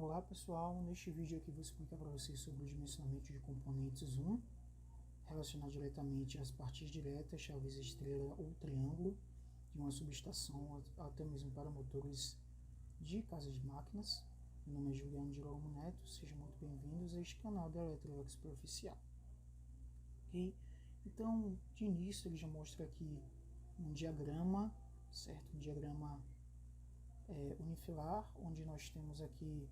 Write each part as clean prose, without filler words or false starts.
Olá pessoal, neste vídeo aqui vou explicar para vocês sobre o dimensionamento de componentes 1, relacionado diretamente às partes diretas, chaves estrela ou triângulo, de uma subestação, até mesmo para motores de casas de máquinas. Meu nome é Juliano Girolamo Neto, sejam muito bem-vindos a este canal da Eletroexpert Oficial. Ok? Então, de início ele já mostra aqui um diagrama, certo? Um diagrama unifilar, onde nós temos aqui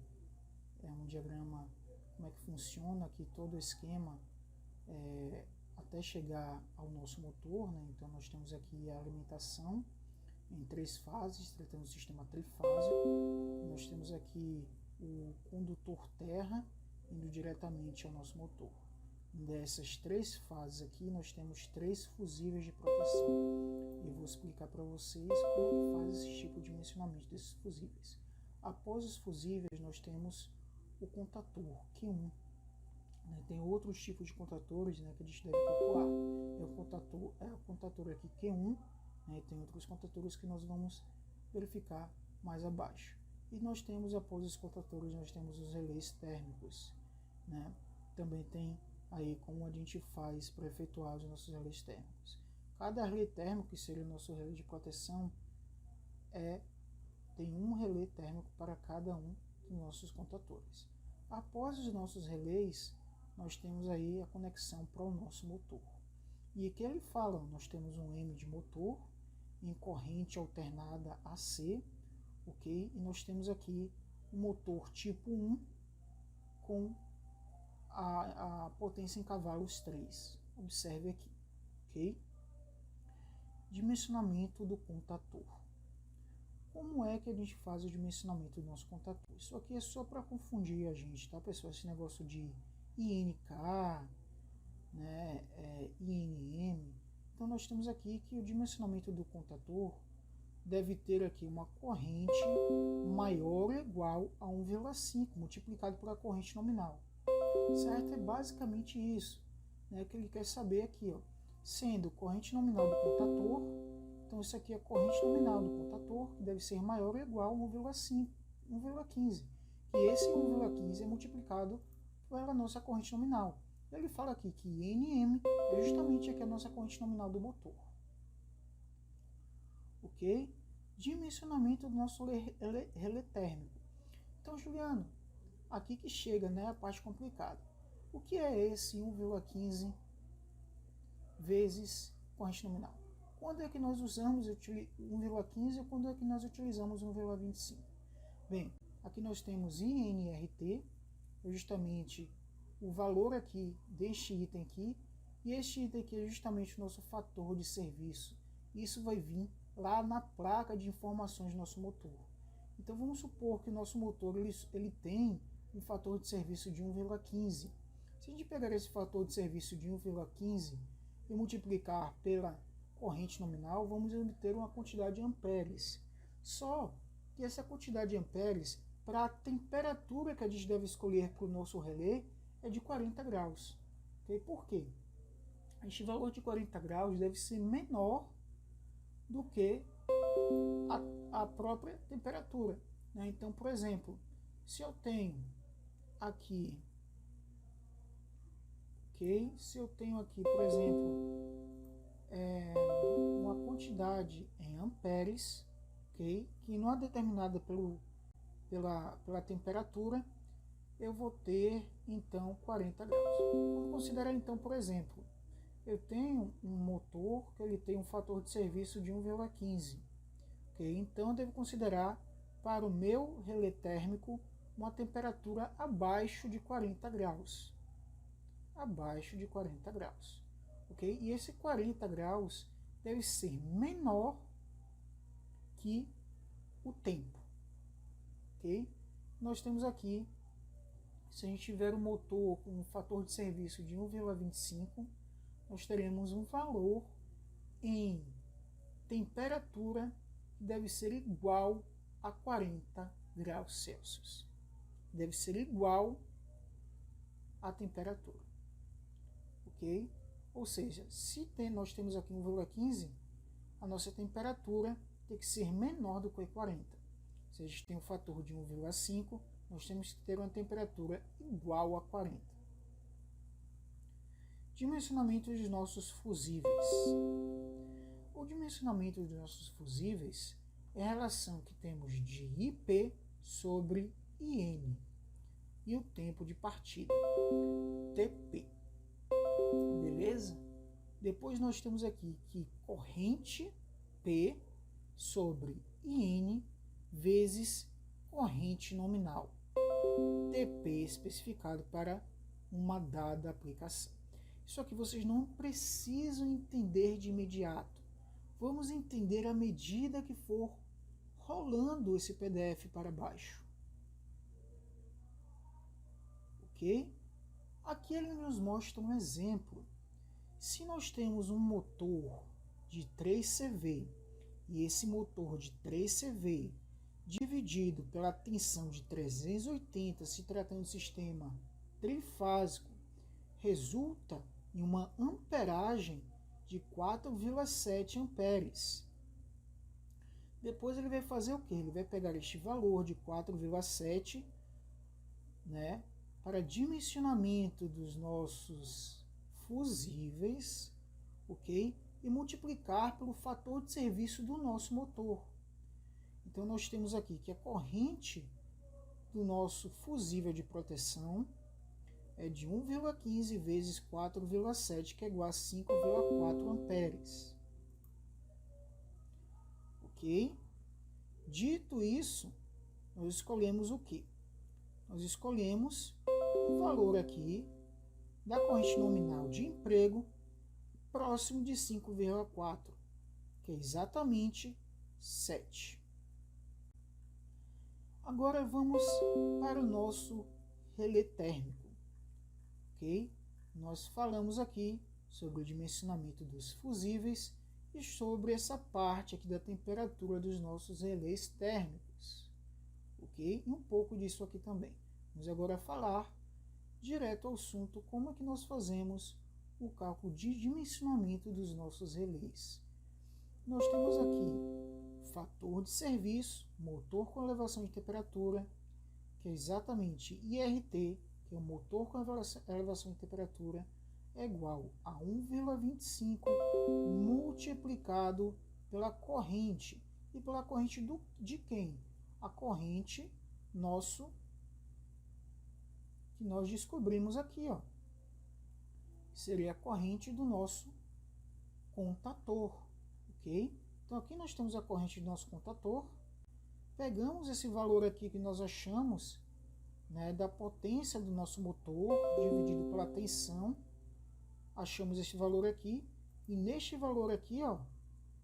um diagrama, como é que funciona aqui todo o esquema até chegar ao nosso motor, né? Então nós temos aqui a alimentação em 3 fases, tratando do sistema trifásico. Nós temos aqui o condutor terra indo diretamente ao nosso motor. Dessas 3 fases aqui nós temos 3 fusíveis de proteção. Eu vou explicar para vocês como é que faz esse tipo de dimensionamento desses fusíveis. Após os fusíveis nós temos o contator Q1. Tem outros tipos de contatores, né, que a gente deve calcular. O contator aqui Q1, né, tem outros contatores que nós vamos verificar mais abaixo. E nós temos, após os contatores, nós temos os relés térmicos, né? Também tem aí como a gente faz para efetuar os nossos relés térmicos. Cada relé térmico, que seria o nosso relé de proteção, tem um relé térmico para cada um dos nossos contatores. Após os nossos relés, nós temos aí a conexão para o nosso motor. E aqui ele fala, nós temos um M de motor em corrente alternada AC, ok? E nós temos aqui o motor tipo 1 com a potência em cavalos 3. Observe aqui, ok? Dimensionamento do contator. Como é que a gente faz o dimensionamento do nosso contator? Isso aqui é só para confundir a gente, tá, pessoal? Esse negócio de INK, né, INM. Então nós temos aqui que o dimensionamento do contator deve ter aqui uma corrente maior ou igual a 1,5 multiplicado por a corrente nominal. Certo? É basicamente isso, né, que ele quer saber aqui, ó. Sendo corrente nominal do contator, então isso aqui é a corrente nominal do contator, que deve ser maior ou igual a 1,5, 1,15. E esse 1,15 é multiplicado pela nossa corrente nominal. Ele fala aqui que NM é justamente aqui a nossa corrente nominal do motor. Ok? Dimensionamento do nosso relé térmico. Então, Juliano, aqui que chega, né, a parte complicada. O que é esse 1,15 vezes corrente nominal? Quando é que nós usamos 1,15 e quando é que nós utilizamos 1,25? Bem, aqui nós temos INRT, justamente o valor aqui deste item aqui, e este item aqui é justamente o nosso fator de serviço. Isso vai vir lá na placa de informações do nosso motor. Então vamos supor que o nosso motor ele tem um fator de serviço de 1,15. Se a gente pegar esse fator de serviço de 1,15 e multiplicar pela corrente nominal, vamos obter uma quantidade de amperes. Só que essa quantidade de amperes, para a temperatura que a gente deve escolher para o nosso relé, é de 40 graus. Okay? Por quê? Este valor de 40 graus deve ser menor do que a própria temperatura, né? Então, por exemplo, se eu tenho aqui, se eu tenho aqui, por exemplo, uma quantidade em amperes, que não é determinada pela temperatura, eu vou ter então 40 graus. Vamos considerar então, por exemplo, eu tenho um motor que ele tem um fator de serviço de 1,15. Então eu devo considerar para o meu relé térmico uma temperatura abaixo de 40 graus. Abaixo de 40 graus. E esse 40 graus deve ser menor que o tempo. Nós temos aqui, se a gente tiver um motor com um fator de serviço de 1,25, nós teremos um valor em temperatura que deve ser igual a 40 graus Celsius. Deve ser igual à temperatura. Ok? Ou seja, se nós temos aqui 1,15, a nossa temperatura tem que ser menor do que 40. Se a gente tem um fator de 1,5, nós temos que ter uma temperatura igual a 40. Dimensionamento dos nossos fusíveis. O dimensionamento dos nossos fusíveis é a relação que temos de IP sobre IN e o tempo de partida, TP. Beleza? Depois nós temos aqui que corrente P sobre IN vezes corrente nominal, TP especificado para uma dada aplicação. Isso aqui vocês não precisam entender de imediato. Vamos entender à medida que for rolando esse PDF para baixo. Ok? Aqui ele nos mostra um exemplo. Se nós temos um motor de 3 CV e esse motor de 3 CV dividido pela tensão de 380, se tratando de sistema trifásico, resulta em uma amperagem de 4,7 amperes. Depois ele vai fazer o que? Ele vai pegar este valor de 4,7, né, para dimensionamento dos nossos fusíveis, ok? E multiplicar pelo fator de serviço do nosso motor. Então nós temos aqui que a corrente do nosso fusível de proteção é de 1,15 vezes 4,7, que é igual a 5,4 amperes. Ok? Dito isso, nós escolhemos o quê? Nós escolhemos o valor aqui da corrente nominal de emprego próximo de 5,4, que é exatamente 7. Agora vamos para o nosso relé térmico. Ok? Nós falamos aqui sobre o dimensionamento dos fusíveis e sobre essa parte aqui da temperatura dos nossos relés térmicos. Ok? E um pouco disso aqui também. Vamos agora falar direto ao assunto, como é que nós fazemos o cálculo de dimensionamento dos nossos relés. Nós temos aqui fator de serviço, motor com elevação de temperatura, que é exatamente IRT, que é o motor com elevação de temperatura, é igual a 1,25 multiplicado pela corrente. E pela corrente de quem? A corrente que nós descobrimos aqui, ó. Seria a corrente do nosso contator, ok? Então aqui nós temos a corrente do nosso contator. Pegamos esse valor aqui que nós achamos, né, da potência do nosso motor dividido pela tensão, achamos este valor aqui, e neste valor aqui, ó,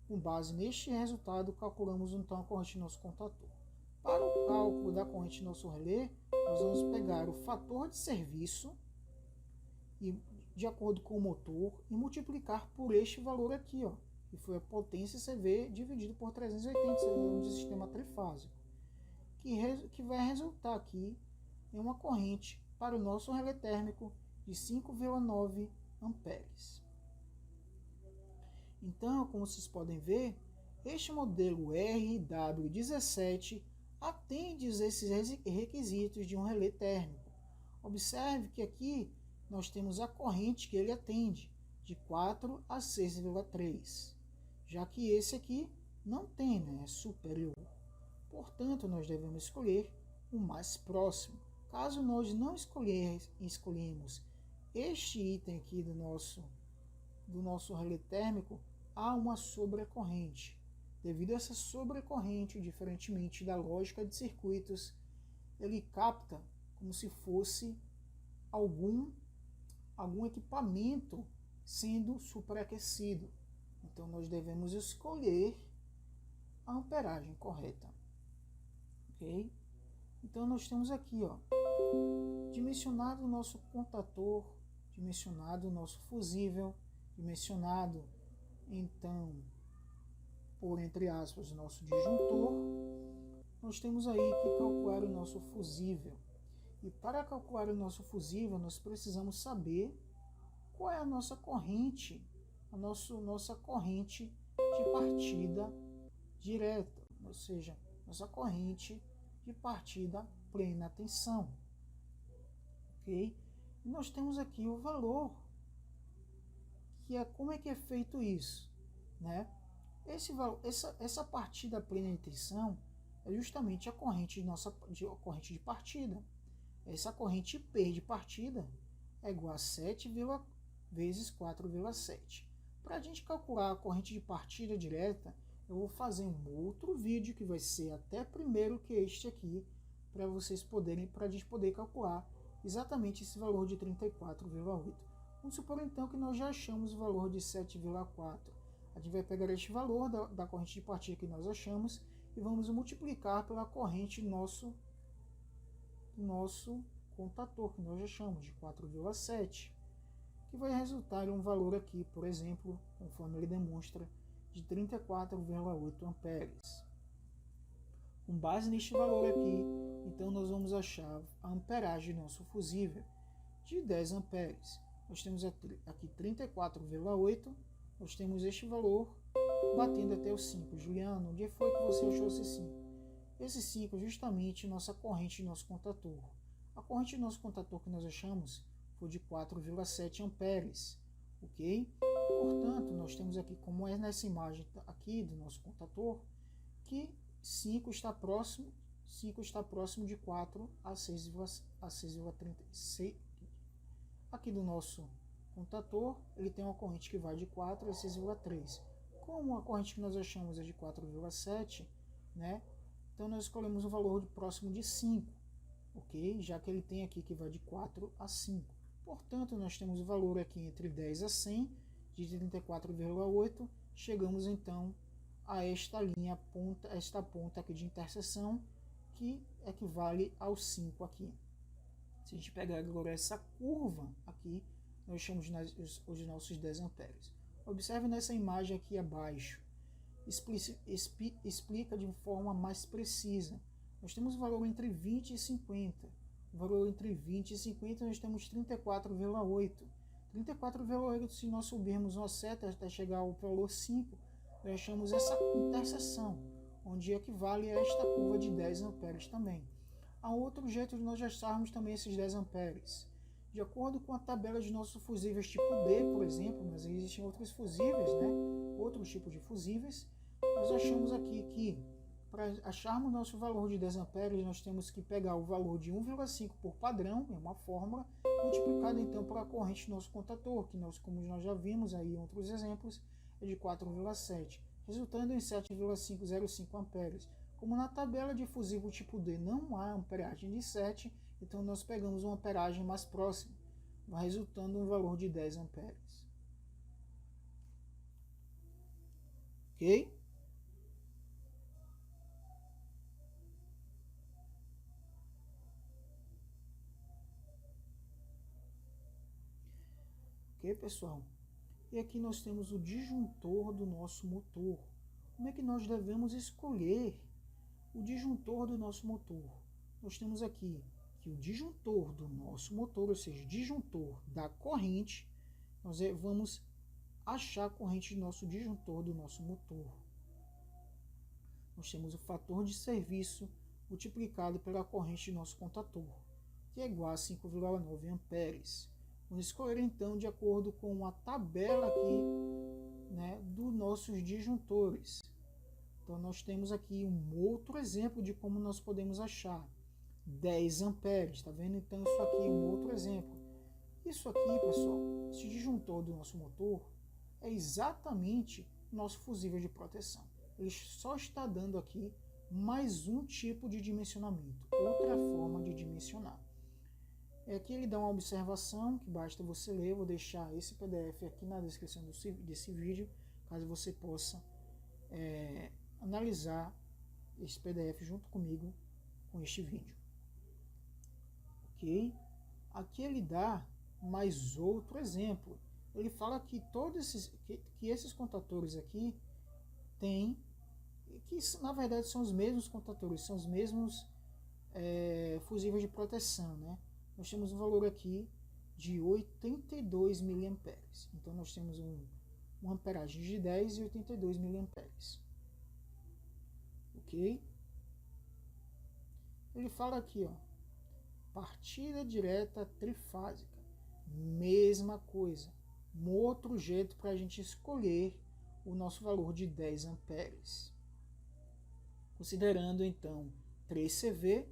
com base neste resultado, calculamos então a corrente do nosso contator. Para o cálculo da corrente do nosso relé, nós vamos pegar o fator de serviço e, de acordo com o motor, e multiplicar por este valor aqui, ó, que foi a potência CV dividido por 380, sendo de sistema trifásico, que vai resultar aqui em uma corrente para o nosso relé térmico de 5,9 amperes. Então, como vocês podem ver, este modelo RW17 atende esses requisitos de um relé térmico. Observe que aqui nós temos a corrente que ele atende, de 4 a 6,3, já que esse aqui não tem, né, é superior. Portanto, nós devemos escolher o mais próximo. Caso nós não escolhemos este item aqui do nosso relé térmico, há uma sobrecorrente. Devido a essa sobrecorrente, diferentemente da lógica de circuitos, ele capta como se fosse algum equipamento sendo superaquecido. Então nós devemos escolher a amperagem correta. Ok? Então nós temos aqui, ó, dimensionado o nosso contator, dimensionado o nosso fusível, dimensionado então por, entre aspas, o nosso disjuntor. Nós temos aí que calcular o nosso fusível. E para calcular o nosso fusível, nós precisamos saber qual é a nossa corrente, nossa corrente de partida direta, ou seja, nossa corrente de partida plena tensão. Ok? E nós temos aqui o valor, que é como é que é feito isso, né? Essa partida plena de tensão é justamente a corrente corrente de partida. Essa corrente P de partida é igual a 7 vezes 4,7. Para a gente calcular a corrente de partida direta, eu vou fazer um outro vídeo que vai ser até primeiro que este aqui, para a gente poder calcular exatamente esse valor de 34,8. Vamos supor então que nós já achamos o valor de 7,4. A gente vai pegar este valor da corrente de partida que nós achamos e vamos multiplicar pela corrente nosso contator, que nós achamos de 4,7, que vai resultar em um valor aqui, por exemplo, conforme ele demonstra, de 34,8 amperes. Com base neste valor aqui, então nós vamos achar a amperagem do nosso fusível de 10 amperes. Nós temos aqui 34,8, nós temos este valor batendo até o 5. Juliano, onde foi que você achou esse 5? Esse 5 é justamente nossa corrente do nosso contator. A corrente do nosso contator que nós achamos foi de 4,7 amperes, ok? Portanto, nós temos aqui, como é nessa imagem aqui do nosso contator, que 5 está próximo de 4 a 6,36. Aqui do nosso contator, ele tem uma corrente que vai de 4 a 6,3. Como a corrente que nós achamos é de 4,7, né? Então nós escolhemos um valor próximo de 5, ok? Já que ele tem aqui que vai de 4 a 5. Portanto, nós temos o valor aqui entre 10 a 100, de 34,8. Chegamos então a esta linha, esta ponta aqui de interseção, que equivale ao 5 aqui. Se a gente pegar agora essa curva aqui, nós chamamos os nossos 10 amperes. Observe nessa imagem aqui abaixo, explica de forma mais precisa. Nós temos o valor entre 20 e 50. O valor entre 20 e 50 nós temos 34,8. 34,8, se nós subirmos uma seta até chegar ao valor 5, nós achamos essa interseção, onde equivale a esta curva de 10 amperes também. Há outro jeito de nós acharmos também esses 10 amperes. De acordo com a tabela de nossos fusíveis tipo D, por exemplo, mas existem outros fusíveis, né? Outros tipos de fusíveis. Nós achamos aqui que para acharmos nosso valor de 10 amperes, nós temos que pegar o valor de 1,5 por padrão, é uma fórmula, multiplicado então pela corrente do nosso contator, que como nós já vimos aí em outros exemplos, é de 4,7, resultando em 7,505 amperes. Como na tabela de fusível tipo D não há amperagem de 7, então nós pegamos uma amperagem mais próxima, resultando em um valor de 10 amperes. Ok? Ok, pessoal? E aqui nós temos o disjuntor do nosso motor. Como é que nós devemos escolher o disjuntor do nosso motor? Nós temos aqui que o disjuntor do nosso motor, ou seja, o disjuntor da corrente, nós vamos achar a corrente do nosso disjuntor do nosso motor. Nós temos o fator de serviço multiplicado pela corrente do nosso contator, que é igual a 5,9 amperes. Vamos escolher então de acordo com a tabela aqui, né, dos nossos disjuntores. Então nós temos aqui um outro exemplo de como nós podemos achar 10 amperes, tá vendo? Então isso aqui é um outro exemplo. Isso aqui, pessoal, esse disjuntor do nosso motor é exatamente o nosso fusível de proteção. Ele só está dando aqui mais um tipo de dimensionamento, outra forma de dimensionar. Aqui ele dá uma observação que basta você ler. Eu vou deixar esse PDF aqui na descrição desse vídeo, caso você possa analisar esse PDF junto comigo com este vídeo. Ok? Aqui ele dá mais outro exemplo. Ele fala que esses contatores aqui têm, que na verdade são os mesmos contatores, são os mesmos fusíveis de proteção, né? Nós temos um valor aqui de 82 miliamperes. Então nós temos uma amperagem de 10 e 82 miliamperes. Ok? Ele fala aqui, ó, partida direta trifásica, mesma coisa. Um outro jeito para a gente escolher o nosso valor de 10 amperes. Considerando então 3 CV,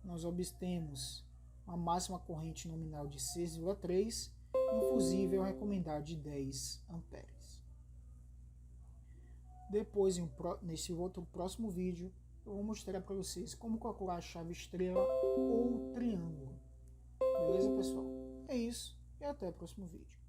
nós obtemos uma máxima corrente nominal de 6,3 e um fusível recomendado de 10 amperes. Depois, nesse outro próximo vídeo, eu vou mostrar para vocês como calcular a chave estrela ou triângulo. Beleza, pessoal? É isso e até o próximo vídeo.